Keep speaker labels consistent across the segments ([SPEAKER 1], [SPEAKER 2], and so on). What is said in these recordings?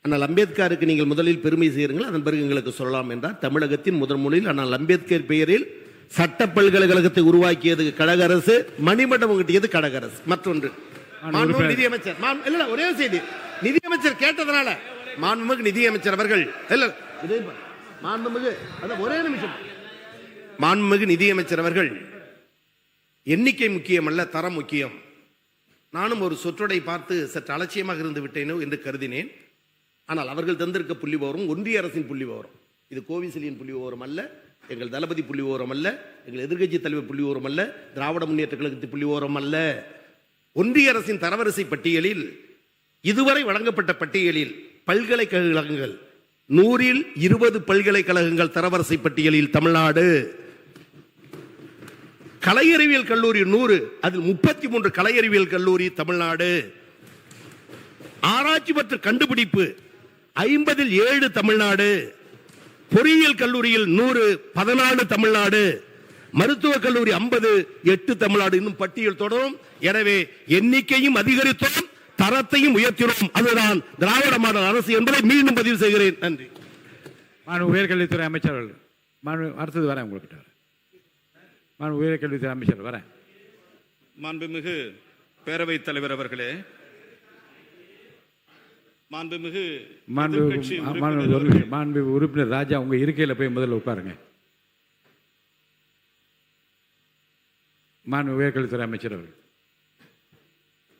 [SPEAKER 1] ஆனால் அம்பேத்கருக்கு நீங்கள் முதலில் பெருமை செய்யுங்கள், அதன் பிறகு எங்களுக்கு சொல்லலாம் என்றார். தமிழகத்தின் முதலில் ஆனால் அம்பேத்கர் பெயரில் சட்ட பல்கலைக்கழகத்தை உருவாக்கியது கழக அரசு, மணிமண்டபம் கட்டியது கழக அரசு. மற்றொன்று நிதியமைச்சர் ஒரே செய்தி, நிதியமைச்சர் கேட்டதனால மாண்புமிகு நிதியமைச்சர் அவர்கள் ஒரே நிமிஷம், மாண்புமிகு நிதியமைச்சர் அவர்கள் எண்ணிக்கை முக்கியம் அல்ல, தரம் முக்கியம். நானும் ஒரு சொற்றொடை பார்த்து சற்று அலட்சியமாக இருந்து விட்டேனோ என்று கருதினேன். ஆனால் அவர்கள் தந்திருக்க புள்ளி விவரம் ஒன்றிய அரசின் புள்ளி விவரம். இது கோவிசெலியின் புள்ளி விவரம் அல்ல, எங்கள் தளபதி புள்ளி விவரம் அல்ல, எங்கள் எதிர்க்கட்சி தலைவர் புள்ளி விவரம் அல்ல, திராவிட முன்னேற்ற கழகத்தின் புள்ளி விவரம் அல்ல. ஒன்றிய அரசின் தரவரிசை பட்டியலில், இதுவரை வழங்கப்பட்ட பட்டியலில் பல்கலைக்கழகங்கள் 100ல் 20 பல்கலைக்கழகங்கள் தரவரிசை பட்டியலில் தமிழ்நாடு. கலையறிவியல் கல்லூரி 100, அதில் 33 கலையறிவியல் கல்லூரி தமிழ்நாடு. ஆராய்ச்சி மற்றும் கண்டுபிடிப்பு 50ல் 7 தமிழ்நாடு. பொறியியல் கல்லூரியில் 100, 14 தமிழ்நாடு. மருத்துவக் கல்லூரி 50, 8 தமிழ்நாடு. இன்னும் பட்டியல் தொடரும். எனவே எண்ணிக்கையும் அதிகரித்தோம், தரத்தையும் உயர்த்தினோம். அதுதான் திராவிட மாடல் அரசு என்பதை மீண்டும் பதிவு செய்கிறேன். நன்றி.
[SPEAKER 2] உயர்கல்வித்துறை அமைச்சர்கள் அடுத்தது வரேன் உங்ககிட்ட. உயர்கல்வித்துறை அமைச்சர் வரேன்.
[SPEAKER 3] மாண்புமிகு பேரவைத் தலைவர் அவர்களே, மாண்புமிகு
[SPEAKER 2] உறுப்பினர் ராஜா, உங்க இருக்கையில் போய் முதல்ல உட்காருங்க. உயர்கல்வித்துறை அமைச்சர் அவர்கள்.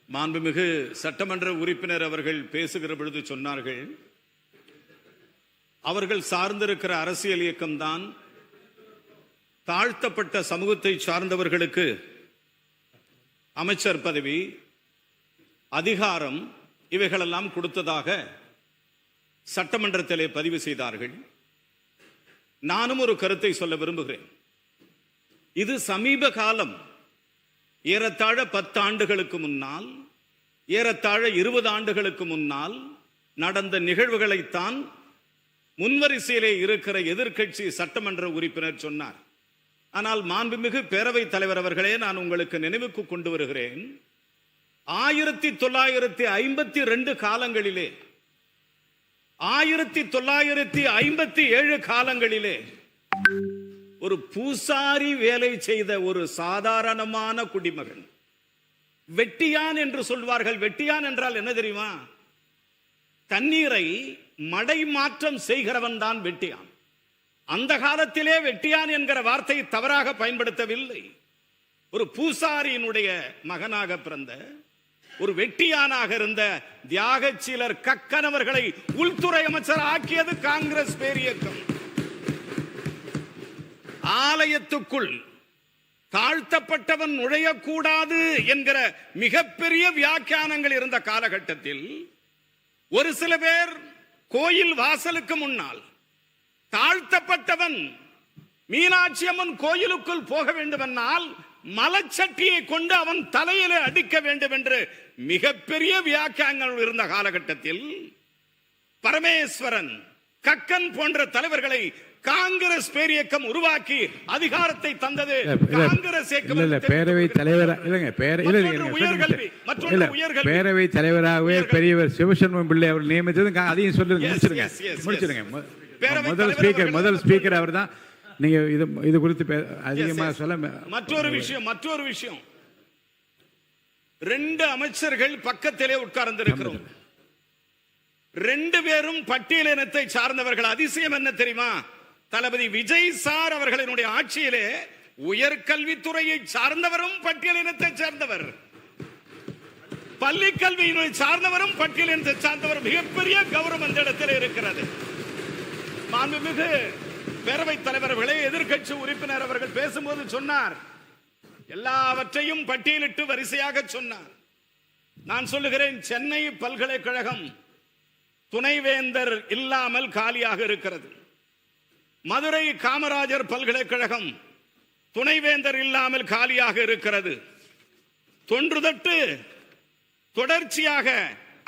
[SPEAKER 3] மாண்புமிகு சட்டமன்ற உறுப்பினர் அவர்கள் பேசுகிற பொழுது சொன்னார்கள், அவர்கள் சார்ந்திருக்கிற அரசியல் இயக்கம்தான் தாழ்த்தப்பட்ட சமூகத்தை சார்ந்தவர்களுக்கு அமைச்சர் பதவி, அதிகாரம் இவைகளெல்லாம் கொடுத்ததாக சட்டமன்றத்திலே பதிவு செய்தார்கள். நானும் ஒரு கருத்தை சொல்ல விரும்புகிறேன். இது சமீப காலம், ஏறத்தாழ 10 ஆண்டுகளுக்கு முன்னால், ஏறத்தாழ 20 ஆண்டுகளுக்கு முன்னால் நடந்த நிகழ்வுகளைத்தான் முன்வரிசையிலே இருக்கிற எதிர்க்கட்சி சட்டமன்ற உறுப்பினர் சொன்னார். ஆனால் மாண்புமிகு பேரவைத் தலைவர் அவர்களே, நான் உங்களுக்கு நினைவுக்கு கொண்டு வருகிறேன், 1952 காலங்களிலே, 1957 காலங்களிலே ஒரு பூசாரி வேலை செய்த ஒரு சாதாரணமான குடிமகன், வெட்டியான் என்று சொல்வார்கள். வெட்டியான் என்றால் என்ன தெரியுமா? தண்ணீரை மடை மாற்றம் செய்கிறவன் தான் வெட்டியான். அந்த காலத்திலே வெட்டியான் என்கிற வார்த்தை தவறாக பயன்படுத்தவில்லை. ஒரு பூசாரியினுடைய மகனாக பிறந்த ஒரு வெட்டியானாக இருந்த தியாகச்சீலர் கக்கனவர்களை உள்துறை அமைச்சர் ஆக்கியது காங்கிரஸ் பேரியக்கம். ஆலயத்துக்குள் தாழ்த்தப்பட்டவன் நுழையக்கூடாது என்கிற மிகப்பெரிய வியாக்கியானங்கள் இருந்த காலகட்டத்தில் ஒரு சில பேர் கோயில் வாசலுக்கு முன்னால் தாழ்த்தப்பட்டவன் மீனாட்சி அம்மன் கோயிலுக்குள் போக வேண்டுமென்றால் மலச்சட்டியை கொண்டு அவன் தலையிலே அடிக்க வேண்டும் என்று மிகப்பெரிய வியாக்கியானங்கள் இருந்த காலகட்டத்தில் பரமேஸ்வரன், கக்கன் போன்ற தலைவர்களை காங்கிரஸ் பேரியக்கம் உருவாக்கி அதிகாரத்தை தந்தது காங்கிரஸ் இயக்கம்.
[SPEAKER 2] பேரவைத் தலைவராகவே பெரியவர் சிவசண்முகம் பிள்ளை அவர் நியமித்தது. அதையும் சொல்லுங்க, முடிச்சிருங்க. முதல் ஸ்பீக்கர் அவர் தான். நீங்க இது குறித்து அதிகமாக சொல்ல.
[SPEAKER 3] மற்றொரு விஷயம், 2 அமைச்சர்கள் பக்கத்திலே உட்கார்ந்திருக்கிறோம். 2 பேரும் பட்டியலினத்தை சார்ந்தவர்கள். அதிசயம் என்ன தெரியுமா? தளபதி விஜய் சார் அவர்களினுடைய ஆட்சியிலே உயர்கல்வித்துறையை சார்ந்தவரும் பட்டியலினத்தை சார்ந்தவர், பள்ளிக்கல்வியினை சார்ந்தவரும் பட்டியலினத்தை சார்ந்தவர். மிகப்பெரிய கௌரவம் அந்த இடத்தில் இருக்கிறது. மாண்புமிகு பேரவைத் தலைவர்களே, எதிர்க்கட்சி உறுப்பினர் அவர்கள் பேசும்போது சொன்னார், எல்லாவற்றையும் பட்டியலிட்டு வரிசையாக சொன்னார். நான் சொல்லுகிறேன், சென்னை பல்கலைக்கழகம் துணைவேந்தர் இல்லாமல் காலியாக இருக்கிறது. மதுரை காமராஜர் பல்கலைக்கழகம் துணைவேந்தர் இல்லாமல் காலியாக இருக்கிறது. தொன்றுதொட்டு தொடர்ச்சியாக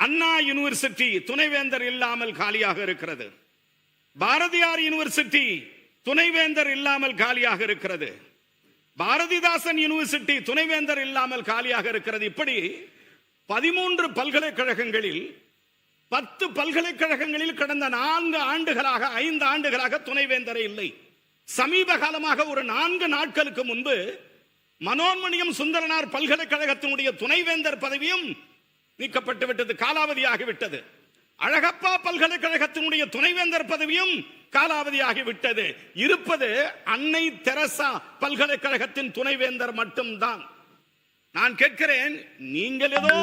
[SPEAKER 3] அண்ணா யூனிவர்சிட்டி துணைவேந்தர் இல்லாமல் காலியாக இருக்கிறது. பாரதியார் யூனிவர்சிட்டி துணைவேந்தர் இல்லாமல் காலியாக இருக்கிறது. பாரதிதாசன் யூனிவர்சிட்டி துணைவேந்தர் இல்லாமல் காலியாக இருக்கிறது. இப்படி 13 பல்கலைக்கழகங்களில் 10 பல்கலைக்கழகங்களில் கடந்த 4 ஆண்டுகளாக 5 ஆண்டுகளாக துணைவேந்தரே இல்லை. சமீப காலமாக ஒரு 4 நாட்களுக்கு முன்பு மனோன்மணியம் சுந்தரனார் பல்கலைக்கழகத்தினுடைய துணைவேந்தர் பதவியும் நீக்கப்பட்டு விட்டது, காலாவதியாகிவிட்டது. அழகப்பா பல்கலைக்கழகத்தினுடைய துணைவேந்தர் பதவியும் காலாவதியாகிவிட்டது. இருப்பது அன்னை தெரசா பல்கலைக்கழகத்தின் துணைவேந்தர் மட்டும்தான். நான் கேட்கிறேன், நீங்கள் ஏதோ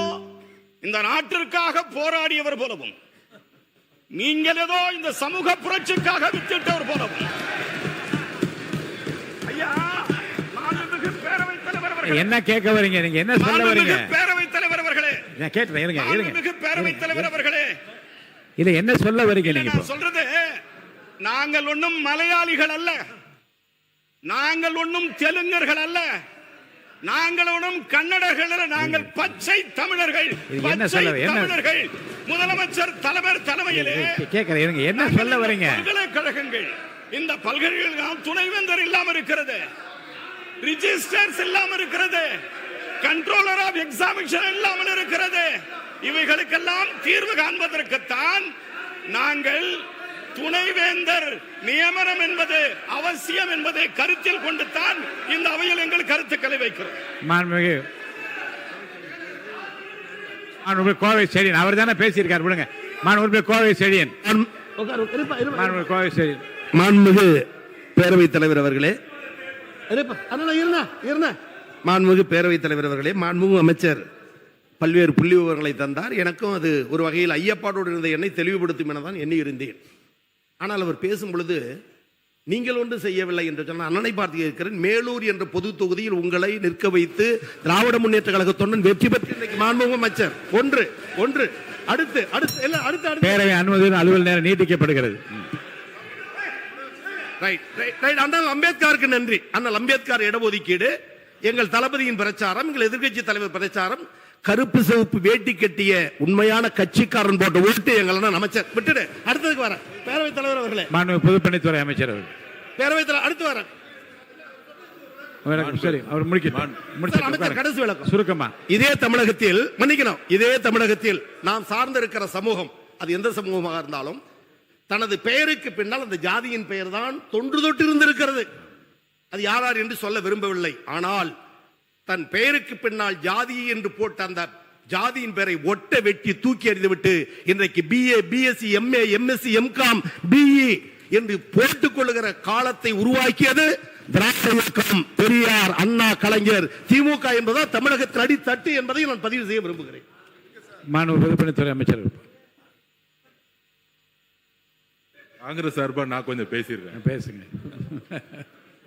[SPEAKER 3] இந்த நாட்டிற்காக போராடியவர் போலவும், நீங்கள் ஏதோ இந்த சமூக புரட்சிக்காக வித்திட்டவர் போலவும், ஐயா மாண்புமிகு பேரவைத் தலைவர் அவர்களே,
[SPEAKER 2] என்ன கேட்க வரீங்க? நீங்க என்ன சொல்ல வரீங்க?
[SPEAKER 3] பேரவைத் தலைவர் அவர்களே,
[SPEAKER 2] நான் கேட்கிறேன். இருங்க
[SPEAKER 3] மாண்புமிகு பேரவைத் தலைவர் அவர்களே,
[SPEAKER 2] இத என்ன சொல்ல வரீங்க நீங்க?
[SPEAKER 3] நான் சொல்றது, நாங்கள் ஒண்ணும் மலையாளிகள் அல்ல, நாங்கள் ஒண்ணும் தெலுங்கர்கள் அல்ல, நாங்கள் ஒன்றும் கன்னடர்கள் அல்ல, நாங்கள் பச்சை தமிழர்கள். தமிழர்கள் முதலமைச்சர் தலைமையிலே
[SPEAKER 2] கேட்கிறேன். இருங்க, என்ன சொல்ல வரீங்க?
[SPEAKER 3] பல்கலைக்கழகங்கள், இந்த பல்கலைக்கழகம் துணைவேந்தர் இல்லாம இருக்கிறது, ரிஜிஸ்டர்ஸ் இல்லாம இருக்கிறது, கண்ட்ரோலர் ஆஃப் எக்ஸாமினேஷன் இல்லாமல் இருக்கிறது. இவைகளுக்கெல்லாம் தீர்வு காண்பதற்குத்தான் நாங்கள் துணைவேந்தர் நியமனம் என்பது அவசியம் என்பதை கருத்தில் கொண்டுதான் இந்த அவையில் எங்கள் கருத்துக்களை வைக்கிறோம்.
[SPEAKER 2] மாண்புமிகு கோவை செழியன் அவர் தானே பேசியிருக்கார். விடுங்க. மாண்புமிகு கோவை செழியன், கோவை செழியன்.
[SPEAKER 1] மாண்புமிகு பேரவைத் தலைவர் அவர்களே, மாண்புமிகு பேரவைத் தலைவர் அவர்களே, மாண்புமிகு அமைச்சர் பல்வேறு புள்ளி விவரங்களை தந்தார். எனக்கும் அது ஒரு வகையில் ஐயப்பாடோடு இருந்த என்னை தெளிவுபடுத்தும் என தான் எண்ணி இருந்தேன். ஆனால் அவர் பேசும் பொழுது நீங்கள் ஒன்று செய்யவில்லை என்று சொன்ன அண்ணனை பார்த்து இருக்கிறேன். மேலூர் என்ற பொது தொகுதியில் உங்களை நிற்க வைத்து திராவிட முன்னேற்ற கழகத்துடன் வெற்றி பெற்று இன்றைக்கு மாண்புமிகு அமைச்சர் ஒன்று அடுத்து
[SPEAKER 2] பேரவை அனுமதி அலுவல் நேரம் நீட்டிக்கப்படுகிறது.
[SPEAKER 1] அண்ணல் அம்பேத்கருக்கு நன்றி. அண்ணல் அம்பேத்கர் இடஒதுக்கீடு, எங்கள் தளபதியின் பிரச்சாரம், எங்கள் எதிர்க்கட்சி தலைவர் பிரச்சாரம், கருப்பு சிவப்பு வேட்டி கட்டிய உண்மையான கட்சிக்காரன் போட்ட ஓட்டு எங்கள் அமைச்சர். விட்டுடு, அடுத்ததுக்கு வர பேரவைத் தலைவர் அவர்களே,
[SPEAKER 2] மாண்புமிகு பொதுப்பணித்துறை அமைச்சர் அவர்கள்,
[SPEAKER 1] பேரவைத் தலைவர் அடுத்து வர.
[SPEAKER 2] சரி, அவர் முடிக்கிறார்.
[SPEAKER 1] கடைசி விளக்கம்
[SPEAKER 2] சுருக்கமா.
[SPEAKER 1] இதே தமிழகத்தில், மன்னிக்கணும், இதே தமிழகத்தில் நாம் சார்ந்து இருக்கிற சமூகம், அது எந்த சமூகமாக இருந்தாலும், தனது பெயருக்கு பின்னால் அந்த ஜாதியின் பெயர் தான் தொன்று தொட்டு இருந்திருக்கிறது. அது யார் என்று சொல்ல விரும்பவில்லை. ஆனால் தன் பெயருக்கு பின்னால் ஜாதி என்று போட்ட அந்த ஜாதியின் பெயரை ஒட்ட வெட்டி தூக்கி எறிந்துவிட்டு இன்றைக்கு BA, BSc, MA, MSc, MCom, BE என்று போட்டுக் கொள்ளுகிற காலத்தை உருவாக்கியது திராவிட இயக்கம், பெரியார், அண்ணா, கலைஞர், திமுக என்பதால் தமிழகத்தின் அடித்தட்டு என்பதை நான் பதிவு செய்ய விரும்புகிறேன்.
[SPEAKER 2] மாண்புமிகு பொதுப்பணித்துறை அமைச்சர்
[SPEAKER 4] காங்கிரஸ் சார்பா நான் கொஞ்சம் பேசிடுறேன்.
[SPEAKER 2] பேசுங்க.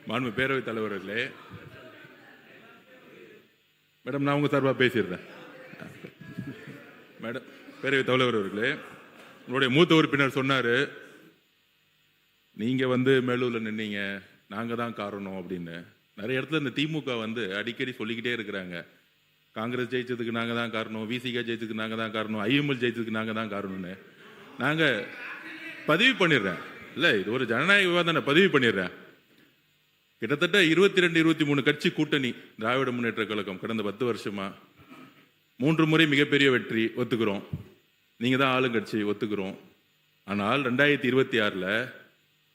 [SPEAKER 4] மாண்பு பேரவைத் தலைவர்களே, மேடம் நான் உங்க சார்பா பேசிடுறேன். மேடம் பேரவைத் தலைவர் அவர்களே, உங்களுடைய மூத்த உறுப்பினர் சொன்னாரு, நீங்க மேலூர்ல நின்னீங்க, நாங்க தான் காரணம் அப்படின்னு. நிறைய இடத்துல இந்த திமுக அடிக்கடி சொல்லிக்கிட்டே இருக்கிறாங்க, காங்கிரஸ் ஜெயிச்சதுக்கு நாங்க தான் காரணம், விசிக ஜெயிச்சதுக்கு நாங்க தான் காரணம், IML ஜெயிச்சதுக்கு நாங்க தான் காரணம்னு. நாங்க பதிவு பண்ணிடுறேன், இல்ல இது ஒரு ஜனநாயக விவாதம், பதிவு பண்ணிடுறேன். கிட்டத்தட்ட 22, 23 கட்சி கூட்டணி திராவிட முன்னேற்ற கழகம் கடந்த 10 வருஷமா 3 முறை மிகப்பெரிய வெற்றி, ஒத்துக்கிறோம். நீங்க தான் ஆளுங்கட்சி, ஒத்துக்கிறோம். ஆனால் 2026ல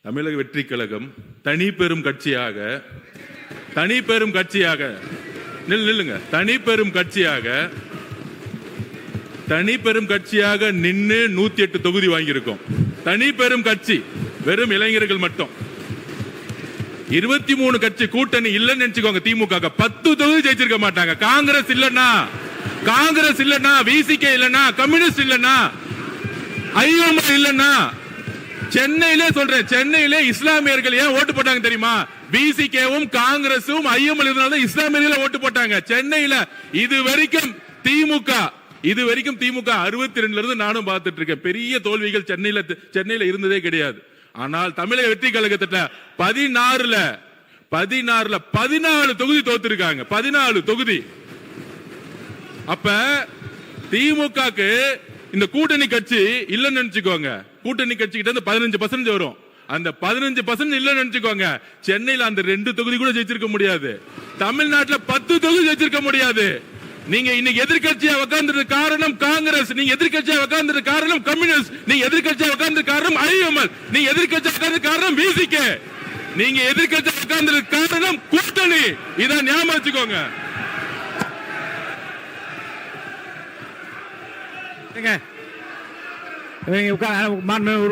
[SPEAKER 4] தமிழக வெற்றி கழகம் தனி பெரும் கட்சியாக நில்லுங்க, தனி பெரும் கட்சியாக நின்று 108 தொகுதி வாங்கியிருக்கோம். தனி பெரும் கட்சி, வெறும் இளைஞர்கள் மட்டும். 23 கட்சி கூட்டணி இல்லன்னு நினைச்சுக்கோங்க. திமுக 10 தொகுதி ஜெயிச்சிருக்க மாட்டாங்க. காங்கிரஸ் இல்லன்னா, விசிகே இல்லன்னா, கம்யூனிஸ்ட் இல்லன்னா, IML இல்லன்னா, சென்னையிலே சொல்றேன், சென்னையிலே இஸ்லாமியர்கள் ஏன் ஓட்டு போட்டாங்க தெரியுமா? விசிகேவும் காங்கிரஸும் IML இதனால இஸ்லாமியர்கள் ஓட்டு போட்டாங்க சென்னையில. இது வரைக்கும் திமுக 62ல இருந்து நானும் பார்த்துட்டு இருக்கேன், பெரிய தோல்விகள் சென்னையில இருந்ததே கிடையாது. ஆனால் தமிழக வெற்றி கழகத்திட்ட 14ல 14 தொகுதி தோத்துருக்காங்க. 14 தொகுதி. அப்ப திமுகக்கு இந்த கூட்டணி கட்சி இல்லன்னு நினைச்சுக்கோங்க. கூட்டணி கட்சி கிட்ட 15% வரும். அந்த 15% இல்லன்னு நினைச்சுக்கோங்க. சென்னையில அந்த 2 தொகுதி கூட ஜெயிச்சிருக்க முடியாது. தமிழ்நாட்டில் 10 தொகுதி ஜெயிச்சிருக்க முடியாது. நீங்க இன்னைக்கு எதிர்க்கட்சியா உட்கார்ந்து காரணம் காங்கிரஸ், நீங்க எதிர்க்கட்சியா உட்கார்ந்து காரணம் கம்யூனிஸ்ட், நீங்க எதிர்க்கட்சியா உட்கார்ந்து காரணம் ஐஎம்எல், நீங்க எதிர்க்கட்சியா உட்கார்ந்து காரணம் விசிகே, நீங்க எதிர்க்கட்சியா உட்கார்ந்து காரணம் கூட்டணி. இத ஞாபகம் வச்சுக்கோங்க.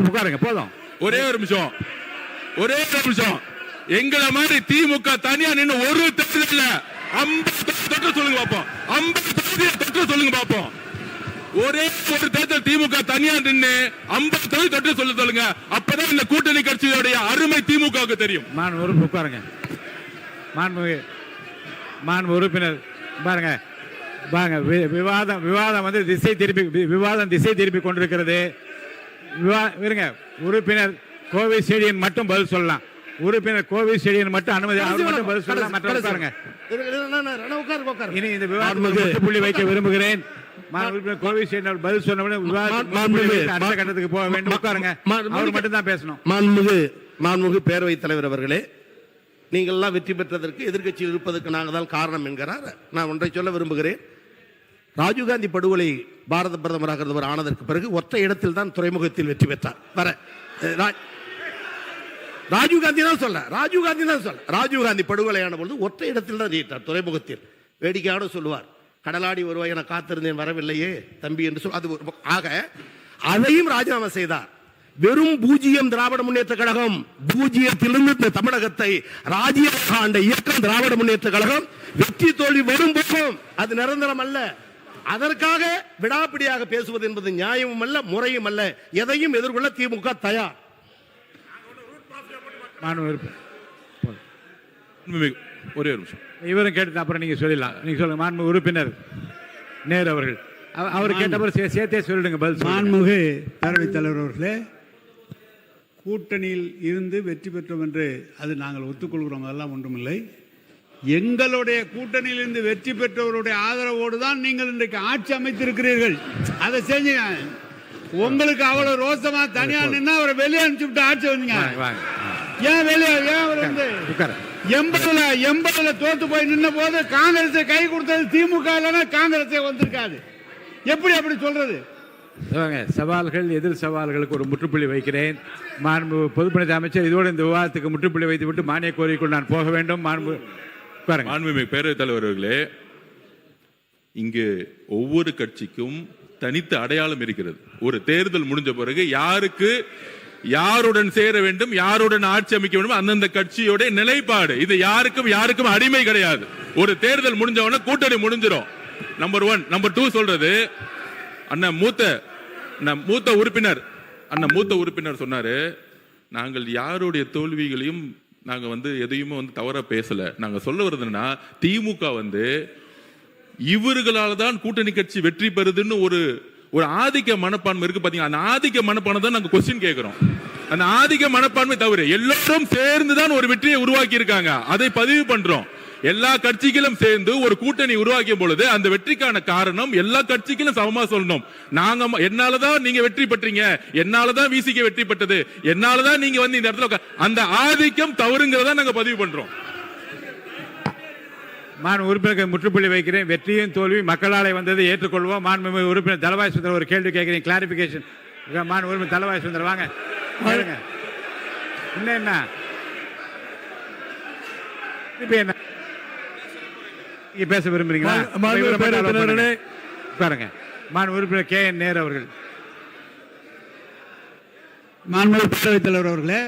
[SPEAKER 2] உட்காருங்க போதும்.
[SPEAKER 4] ஒரே ஒரு நிமிஷம். எங்களை மாதிரி திமுக தனியா நின்று ஒரு தேர்தல் 50 தொற்று சொல்லுங்க பாப்போம். 50 தொற்று சொல்லுங்க பாப்போம். ஒரே ஒரு தேர்தல் திமுக தனியா நின்று 50 தொற்று சொல்லுங்க. அப்பதான் இந்த கூட்டணி கட்சியோடைய அருமை திமுகவுக்கு தெரியும்.
[SPEAKER 2] உட்காருங்க. மாண்பு உறுப்பினர் பாருங்க பாருங்க, விவாதம் வந்து திசை திருப்பி கொண்டிருக்கிறது. இருங்க, உறுப்பினர் கோவை செடியன் மட்டும் பதில் சொல்லலாம். உறுப்பினர் கோவை செடியன் மட்டும் அனுமதி, அவர் மட்டும் பதில் சொல்லலாம். மற்ற உட்காருங்க. இனி இந்த விவாதத்துக்கு புள்ளி வைக்க விரும்புகிறேன். உறுப்பினர் கோவை செடியன் பதில் சொன்ன அடுத்த கட்டத்துக்கு போக வேண்டும். உட்காருங்க, அவர் மட்டும் தான் பேசணும்.
[SPEAKER 1] மாண்புமிகு பேரவைத் தலைவர் அவர்களே, நீங்கள் எல்லாம் வெற்றி பெற்றதற்கு எதிர்க்கட்சியில் இருப்பதற்கு நாங்கள் தான் காரணம் என்கிறார். நான் ஒன்றை சொல்ல விரும்புகிறேன். ராஜீவ்காந்தி படுகொலை பாரத பிரதமராக இருந்தவர் ஆனதற்கு பிறகு ஒற்றை இடத்தில் தான் துறைமுகத்தில் வெற்றி பெற்றார். ராஜீவ்காந்தி தான் சொல்ல, ராஜீவ்காந்தி படுகொலையான பொழுது ஒற்றை இடத்தில் தான் ஜெயித்தார், துறைமுகத்தில். வேடிக்கையான சொல்லுவார், கடலாடி வருவாய் என காத்திருந்தேன் வரவில்லையே தம்பி என்று சொல். அது ஆக அதையும் ராஜினாமா செய்தார். வெறும் பூஜ்ஜியம் திராவிட முன்னேற்ற கழகம், பூஜ்ஜியத்திலிருந்து இந்த தமிழகத்தை ராஜ்யமாக ஆண்ட இயக்கம் திராவிட முன்னேற்ற கழகம். வெற்றி தோல்வி வரும் போகும், அது நிரந்தரம் அல்ல. அதற்காக விடாப்பிடியாக பேசுவது என்பது நியாயமும் அல்ல, முறையும் அல்ல. எதையும் எதிர்கொள்ள திமுக தயார்.
[SPEAKER 4] ஒரே ஒரு நிமிஷம்,
[SPEAKER 2] இவரும் கேட்டு அப்புறம் நீங்க சொல்லலாம். நீங்க சொல்லுங்க. மாண்பு உறுப்பினர் நேரு அவர்கள், அவர் கேட்டவர் சேர்த்தே சொல்லிடுங்க பதில்.
[SPEAKER 5] மாண்புமிகு பேரவைத் தலைவர் அவர்களே, கூட்டணியில் இருந்து வெற்றி பெற்றோம் என்று அது நாங்கள் ஒத்துக்கொள்கிறோம், அதெல்லாம் ஒன்றுமில்லை. எங்களுடைய கூட்டணியில் இருந்து வெற்றி பெற்றவருடைய ஆதரவோடு தான் நீங்கள் இன்றைக்கு ஆட்சி அமைத்திருக்கிறீர்கள். அதை செஞ்சீங்க. உங்களுக்கு அவ்வளவு ரோசமா தனியா நின்னா அவரை வெளியே அனுப்பிச்சுட்டு ஆட்சி வந்தீங்க. ஏன் வெளியே, ஏன் அவர் வந்து 80 தோத்து போய் நின்ன போது காங்கிரஸை கை கொடுத்தது திமுக, இல்லைன்னா காங்கிரஸே வந்திருக்காது. எப்படி அப்படி சொல்றது?
[SPEAKER 2] சவால்கள், எதிர் சவால்களுக்கு ஒரு முற்றுப்புள்ளி வைக்கிறேன். மாண்பு பொதுப்பணித்துறை அமைச்சர், இதோடு இந்த விவாதத்துக்கு முற்றுப்புள்ளி வைத்துவிட்டு மானிய கோரிக்கைக்குள் நான் போக வேண்டும்.
[SPEAKER 4] மாண்புமிகு பேரவைத் தலைவர்களே, இங்கு ஒவ்வொரு கட்சிக்கும் தனித்த அடையாளம் இருக்கிறது. ஒரு தேர்தல் முடிஞ்ச பிறகு யாருக்கு யாருடன் சேர வேண்டும், யாருடன் ஆட்சி அமைக்க வேண்டும், அந்தந்த கட்சியோட நிலைப்பாடு. இது யாருக்கும் அடிமை கிடையாது. ஒரு தேர்தல் முடிஞ்சவன கூட்டணி முடிஞ்சிடும். நம்பர் 1. நம்பர் 2 சொல்றது, அண்ணன் மூத்த உறுப்பினர் சொன்னாரு, நாங்கள் யாருடைய தோல்விகளையும் நாங்க எதையுமே தவறா பேசல. நாங்க சொல்ல வருதுன்னா, திமுக இவர்களால தான் கூட்டணி கட்சி வெற்றி பெறுதுன்னு ஒரு ஆதிக்க மனப்பான்மை இருக்கு பாத்தீங்க. அந்த ஆதிக்க மனப்பான்மை தான் நாங்க கொஸ்டின் கேட்கிறோம். அந்த ஆதிக்க மனப்பான்மை தவிர எல்லாரும் சேர்ந்துதான் ஒரு வெற்றியை உருவாக்கி இருக்காங்க. அதை பதிவு பண்றோம். எல்லா கட்சிகளும் சேர்ந்து ஒரு கூட்டணி உருவாக்கிய பொழுது அந்த வெற்றிக்கான காரணம் எல்லா கட்சிகளும் சமமா சொல்லணும். நாங்க என்னாலதான் நீங்க வெற்றி பெற்றீங்க, என்னாலதான் விசிகே வெற்றி பெற்றது, என்னாலதான் நீங்க இந்த இடத்துல, அந்த ஆதிக்கம் தவறுங்கிறத நாங்க பதிவு பண்றோம்.
[SPEAKER 2] உறுப்பினருக்கு முற்றுப்புள்ளி வைக்கிறேன். வெற்றியும் தோல்வி மக்களாலே வந்தது, ஏற்றுக்கொள்வோம். மாண்புமிகு உறுப்பினர் தலவாய் சுந்தரம் ஒரு கேள்வி கேட்கிறேன், கிளாரிபிகேஷன். உறுப்பினர் தலவாய் சுந்தரம் வாங்க. என்ன இப்ப என்ன பேச விரும்புறீங்களா? பாருங்க. உறுப்பினர் கே என் நேரு அவர்கள்.
[SPEAKER 5] மாண்புமிகு பேரவைத் தலைவர் அவர்களே,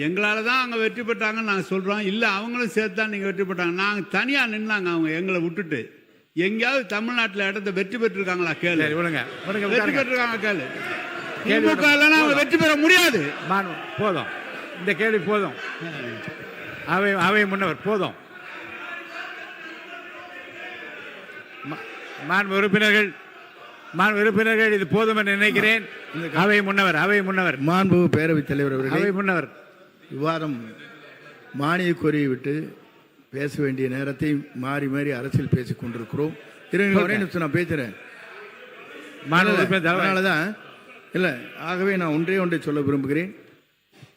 [SPEAKER 5] எங்களால தான் அவங்க வெற்றி பெற்றாங்கன்னு நாங்கள் சொல்றோம். இல்லை, அவங்களும் சேர்த்து தான் நீங்கள் வெற்றி பெற்றாங்க. நாங்கள் தனியாக நின்னாங்க, அவங்க எங்களை விட்டுட்டு. எங்கேயாவது தமிழ்நாட்டில் இடத்த வெற்றி பெற்றிருக்காங்களா கேளு. வெற்றி பெற்றிருக்காங்க கேளு. திமுக இல்லைன்னா அவங்க வெற்றி பெற முடியாது.
[SPEAKER 2] போதும், இந்த கேள்வி போதும். அவை முன்னவர் போதும். உறுப்பினர்கள் இது போதும் என்று நினைக்கிறேன். அவை முன்னவர்
[SPEAKER 6] மாண்பு பேரவைத் தலைவர் அவர்கள்,
[SPEAKER 2] அவை முன்னவர்
[SPEAKER 6] விவாதம் மானிய கோரியை விட்டு பேச வேண்டிய நேரத்தை மாறி மாறி அரசியல் பேசிக் கொண்டிருக்கிறோம். நான் பேசுறேன். அதனாலதான் இல்லை. ஆகவே நான் ஒன்றை சொல்ல விரும்புகிறேன்.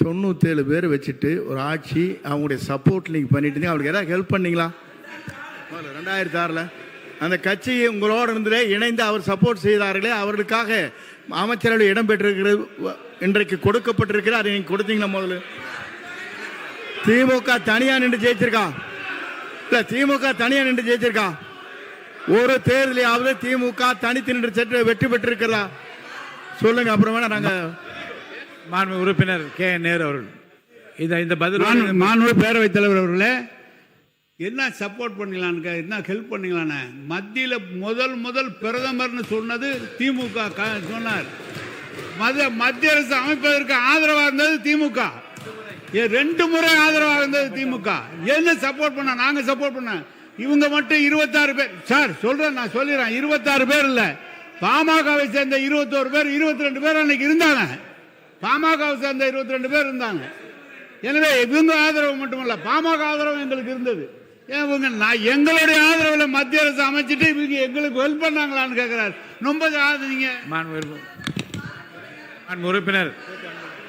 [SPEAKER 6] 97 பேர் வச்சுட்டு ஒரு ஆட்சி, அவங்களுடைய சப்போர்ட் நீங்க பண்ணிட்டு இருந்தீங்க. அவங்களுக்கு ஏதாவது ஹெல்ப் பண்ணீங்களா 2006? அந்த கட்சி உங்களோடு இருந்தே இணைந்து அவர் சப்போர்ட் செய்தார்களே, அவர்களுக்காக அமைச்சரவை இடம் பெற்றிருக்கிறது இன்றைக்கு கொடுக்கப்பட்டிருக்கிறது. அதை நீங்க கொடுத்தீங்களா? முதல்ல திமுக தனியா நின்று ஜெயிச்சிருக்கா? இல்ல திமுக தனியா நின்று ஜெயிச்சிருக்கா? ஒரு தேர்தலையாவது திமுக தனித்து நின்று சற்று வெற்றி பெற்றிருக்கிறதா சொல்லுங்க. அப்புறம் வேணா நாங்க
[SPEAKER 2] மாண்பு உறுப்பினர் கே நேரு அவர்கள் இந்த பதில்
[SPEAKER 5] மாண்பு பேரவைத் தலைவர் அவர்களே, என்ன சப்போர்ட் பண்ணலான்னு, என்ன ஹெல்ப் பண்ணலான்னு மத்தியில் முதல் பிரதமர்னு சொன்னது திமுக சொன்னார். மத்திய அரசு அமைப்பதற்கு ஆதரவாக இருந்தது திமுக. 2 முறை ஆதரவாக இருந்தது திமுக. என்ன சப்போர்ட் பண்ண? நாங்க சப்போர்ட் பண்ண. இவங்க மட்டும் 26 பேர் சார் சொல்றேன், நான் சொல்லிடுறேன். 26 பேர் இல்ல, பாமகவை சேர்ந்த 21 பேர் 22 பேர் அன்னைக்கு இருந்தாங்க. பாமகவை சேர்ந்த 22 பேர் இருந்தாங்க. எனவே இவங்க ஆதரவு மட்டுமல்ல, பாமக ஆதரவு எங்களுக்கு இருந்தது. இவங்க எங்களுடைய ஆதரவில் மத்திய அரசு அமைச்சிட்டு இவங்க எங்களுக்கு ஹெல்ப் பண்ணாங்களான்னு கேட்கிறார். ரொம்ப நீங்க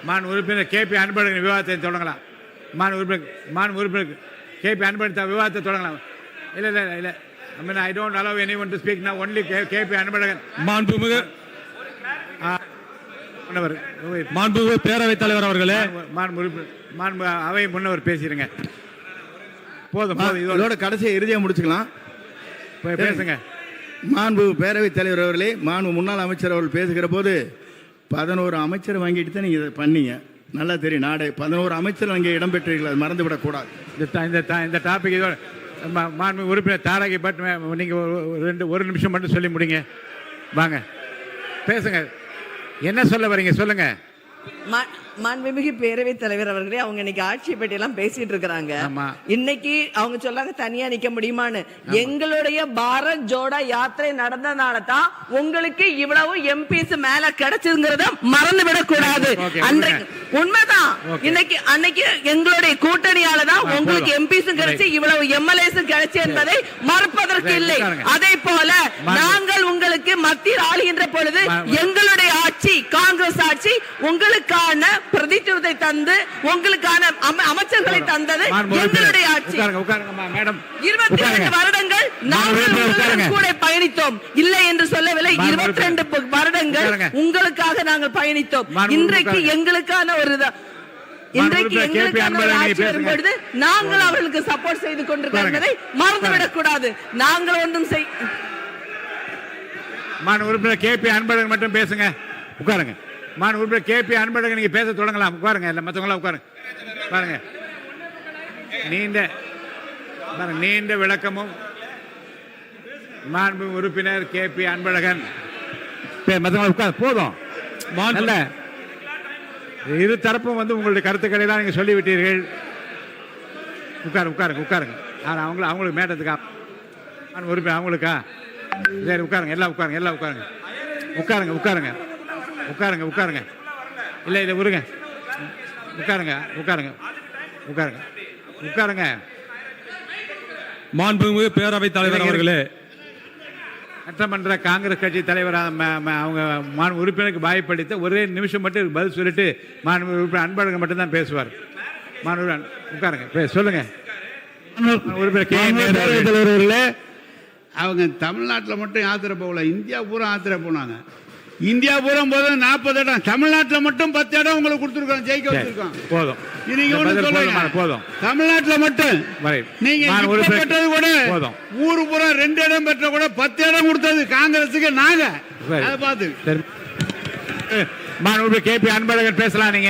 [SPEAKER 2] மாண்பு உறுப்பினர் கேபி அன்பழகன் விவாதத்தை தொடங்கலாம். மாண்பு உறுப்பினர் கேபி அன்பழகன் விவாதத்தை தொடங்கலாம். இல்ல இல்ல இல்ல, I mean, I don't allow anyone to speak now. Only K P Anbazhagan.
[SPEAKER 7] மாண்புமிகு பேரவைத் தலைவர் அவர்களே,
[SPEAKER 2] மாண்பு அவை முன்னவர் பேசிடுங்க. போதும்
[SPEAKER 6] இதோட கடைசியை இறுதியாக முடிச்சுக்கலாம்.
[SPEAKER 2] பேசுங்க.
[SPEAKER 6] மாண்பு பேரவைத் தலைவர் அவர்களே, மாண்பு முன்னாள் அமைச்சர் அவர்கள் பேசுகிற போது 11 அமைச்சர் வாங்கிட்டு தான் நீங்கள் இதை பண்ணீங்க. நல்லா தெரியும். நாடே 11 அமைச்சர் அங்கே இடம்பெற்றீர்கள், அது மறந்து விடக்கூடாது.
[SPEAKER 2] இந்த டாபிக் இதோட மாண்பு உறுப்பினர் தாரகை பட் நீங்கள் ஒரு நிமிஷம் மட்டும் சொல்லி முடிங்க. வாங்க பேசுங்க. என்ன சொல்ல வரீங்க சொல்லுங்க.
[SPEAKER 8] மாண்புமிகு பேரவைத் தலைவர் அவர்களே, அவங்க இன்னைக்கு ஆட்சியை பற்றி எல்லாம் பேசிட்டு இருக்கிறாங்க. இன்னைக்கு அவங்க சொல்லாங்க தனியா நிக்க முடியுமான்னு. எங்களுடைய பாரத் ஜோடா யாத்திரை நடந்தனால தான் உங்களுக்கு இவ்வளவு எம்பிஸ் மேல கிடைச்சதுங்கிறத மறந்து விடக் கூடாது. உண்மைதான். இன்னைக்கு அன்னைக்கு எங்களுடைய கூட்டணியால தான் உங்களுக்கு எம்பிஸும் கிடைச்சு இவ்வளவு எம்எல்ஏஸும் கிடைச்சு என்பதை மறுப்பதற்கு இல்லை. அதே போல நாங்கள் உங்களுக்கு மத்தியில் ஆளுகின்ற பொழுது எங்களுடைய ஆட்சி காங்கிரஸ் ஆட்சி உங்களுக்கான பிரதித்துவத்தை தந்து உங்களுக்கான அமைச்சர்களை தந்தது எங்களுடைய ஆட்சி. 22 வருடங்கள் நாங்கள் கூட பயணித்தோம். இல்லை என்று சொல்லவில்லை. 22 வருடங்கள் உங்களுக்காக நாங்கள் பயணித்தோம். இன்றைக்கு எங்களுக்கான ஒரு பொழுது நாங்கள் அவர்களுக்கு சப்போர்ட் செய்து கொண்டிருக்கிறதை மறந்துவிடக் கூடாது. நாங்கள் ஒன்றும்
[SPEAKER 2] உறுப்பினர் கேபி அன்பழகன் மட்டும் பேசுங்க. உட்காருங்க. உறுப்பினர் கேபி அன்பழகன் நீங்க பேச தொடங்கலாம். உட்காருங்க. இல்ல மற்றவங்களாம் உட்காருங்க. பாருங்க, நீண்ட விளக்கமும் மாண்பு உறுப்பினர் கேபி அன்பழகன் மற்றவங்க உட்கார் போதும். நல்ல இரு தரப்பும் உங்களுடைய கருத்துக்களை எல்லாம் நீங்க சொல்லிவிட்டீர்கள். உட்காருங்க. அவங்களுக்கு மேட்டத்துக்கா உறுப்பினர் அவங்களுக்கா? சரி உட்காருங்க. எல்லாம் உட்காருங்க. இல்ல உருங்க. உட்காருங்க.
[SPEAKER 7] மாண்புமிகு பேரவைத் தலைவர் அவர்களே,
[SPEAKER 2] சட்டமன்ற காங்கிரஸ் கட்சி தலைவர் அவங்க உறுப்பினருக்கு வாய்ப்பளித்த ஒரே நிமிஷம் மட்டும் பதில் சொல்லிட்டு உறுப்பினர் அன்பழகன் மட்டும் தான் பேசுவார். உட்காருங்க. சொல்லுங்க.
[SPEAKER 5] உறுப்பினர் அவங்க தமிழ்நாட்டில் மட்டும் யாத்திரை போகல, இந்தியா பூரா யாத்திரை போனாங்க. இந்தியா பூரா போது 40 இடம், தமிழ்நாட்டில் மட்டும் 10 இடம் உங்களுக்கு கொடுத்துருக்கோம், ஜெயிக்க வச்சிருக்கோம்.
[SPEAKER 2] போதும்.
[SPEAKER 5] நீங்க ஒண்ணு சொல்லுங்க. போதும். தமிழ்நாட்டில் மட்டும் நீங்க பெற்றது கூட ஊரு பூரா 2 இடம் பெற்ற கூட 10 இடம் கொடுத்தது காங்கிரஸுக்கு. நாங்க அதை பார்த்து
[SPEAKER 2] கேபி அன்பழகன் பேசலாம். நீங்க